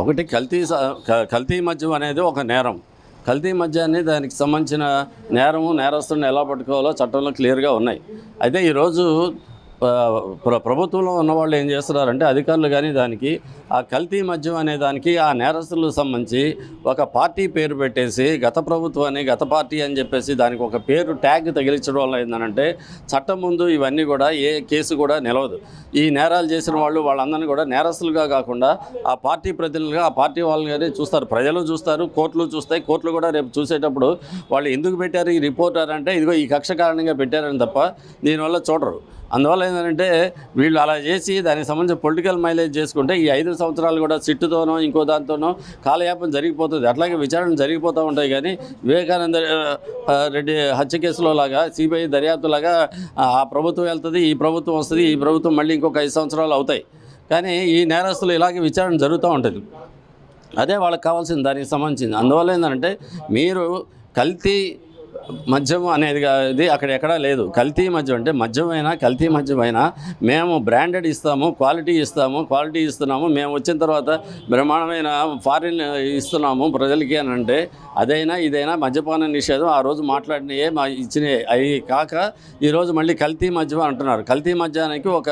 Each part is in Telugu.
ఒకటి కల్తీ మద్యం అనేది ఒక నేరం. కల్తీ మద్యాన్ని దానికి సంబంధించిన నేరస్తులను ఎలా పట్టుకోవాలో చట్టంలో క్లియర్గా ఉన్నాయి. అయితే ఈరోజు ప్రభుత్వంలో ఉన్నవాళ్ళు ఏం చేస్తున్నారంటే అధికారులు కానీ దానికి ఆ కల్తీ మద్యం అనే దానికి ఆ నేరస్తులకు సంబంధించి ఒక పార్టీ పేరు పెట్టేసి గత ప్రభుత్వాన్ని గత పార్టీ అని చెప్పేసి దానికి ఒక పేరు ట్యాగ్ తగిలించడం వల్ల ఏంటంటే చట్టం ముందు ఇవన్నీ కూడా ఏ కేసు కూడా నిలవదు. ఈ నేరాలు చేసిన వాళ్ళందరినీ కూడా నేరస్తులుగా కాకుండా ఆ పార్టీ ప్రతినిధులుగా ఆ పార్టీ వాళ్ళని చూస్తారు, ప్రజలు చూస్తారు, కోర్టులు చూస్తాయి. కోర్టులు కూడా రేపు చూసేటప్పుడు వాళ్ళు ఎందుకు పెట్టారు ఈ రిపోర్టర్ అంటే ఇదిగో ఈ కక్ష కారణంగా పెట్టారని తప్ప దీనివల్ల చూడరు. అందువల్ల ఏంటంటే వీళ్ళు అలా చేసి దానికి సంబంధించి పొలిటికల్ మైలేజ్ చేసుకుంటే ఈ 5 సంవత్సరాలు కూడా సిట్టుతోనో ఇంకో దాంతోనో కాలయాపన జరిగిపోతుంది. అట్లాగే విచారణ జరిగిపోతూ ఉంటాయి. కానీ వివేకానంద రెడ్డి హత్య కేసులో లాగా సిబిఐ దర్యాప్తులాగా ఆ ప్రభుత్వం వెళ్తుంది, ఈ ప్రభుత్వం వస్తుంది, ఈ ప్రభుత్వం మళ్ళీ ఇంకొక 5 సంవత్సరాలు అవుతాయి. కానీ ఈ నేరస్తులు ఇలాగే విచారణ జరుగుతూ ఉంటుంది. అదే వాళ్ళకి కావాల్సింది దానికి సంబంధించింది. అందువల్ల ఏంటంటే మీరు కల్తీ మద్యం అనేది అక్కడ ఎక్కడా లేదు. కల్తీ మద్యం అంటే మద్యమైనా కల్తీ మద్యమైనా మేము బ్రాండెడ్ ఇస్తాము, క్వాలిటీ ఇస్తున్నాము, మేము వచ్చిన తర్వాత బ్రహ్మాండమైన ఫారిన్ ఇస్తున్నాము ప్రజలకి అని అంటే అదైనా ఇదైనా మద్యపాన నిషేధం ఆ రోజు మాట్లాడినయే ఇచ్చినవి. అవి కాక ఈరోజు మళ్ళీ కల్తీ మద్యం అంటున్నారు. కల్తీ మద్యానికి ఒక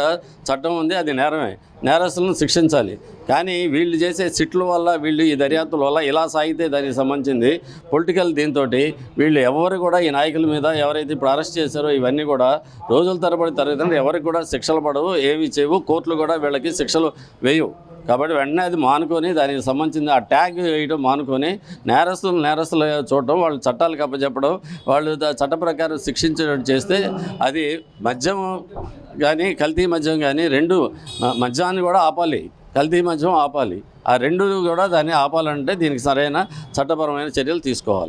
చట్టం ఉంది, అది నేరమే. నేరస్తులను శిక్షించాలి. కానీ వీళ్ళు చేసే సిట్ల వల్ల వీళ్ళు ఈ దర్యాప్తుల వల్ల ఇలా సాగితే దానికి సంబంధించింది పొలిటికల్ దీంతో వీళ్ళు ఎవరు కూడా ఈ నాయకుల మీద ఎవరైతే ఇప్పుడు అరెస్ట్ చేశారో ఇవన్నీ కూడా రోజుల తరబడి తరగతి ఎవరికి కూడా శిక్షలు పడవు, ఏవి చేయవు, కోర్టులు కూడా వీళ్ళకి శిక్షలు వేయవు. కాబట్టి వెంటనే అది మానుకొని దానికి సంబంధించింది ఆ ట్యాగ్ వేయడం మానుకొని నేరస్తులు చూడటం, వాళ్ళు చట్టాలకు అప్పచెప్పడం, వాళ్ళు చట్ట ప్రకారం శిక్షించడం చేస్తే అది మద్యం కానీ కల్తీ మద్యం కానీ రెండు మద్యాన్ని కూడా ఆపాలి, కల్తీ మద్యం ఆపాలి. ఆ రెండు కూడా దాన్ని ఆపాలంటే దీనికి సరైన చట్టపరమైన చర్యలు తీసుకోవాలి.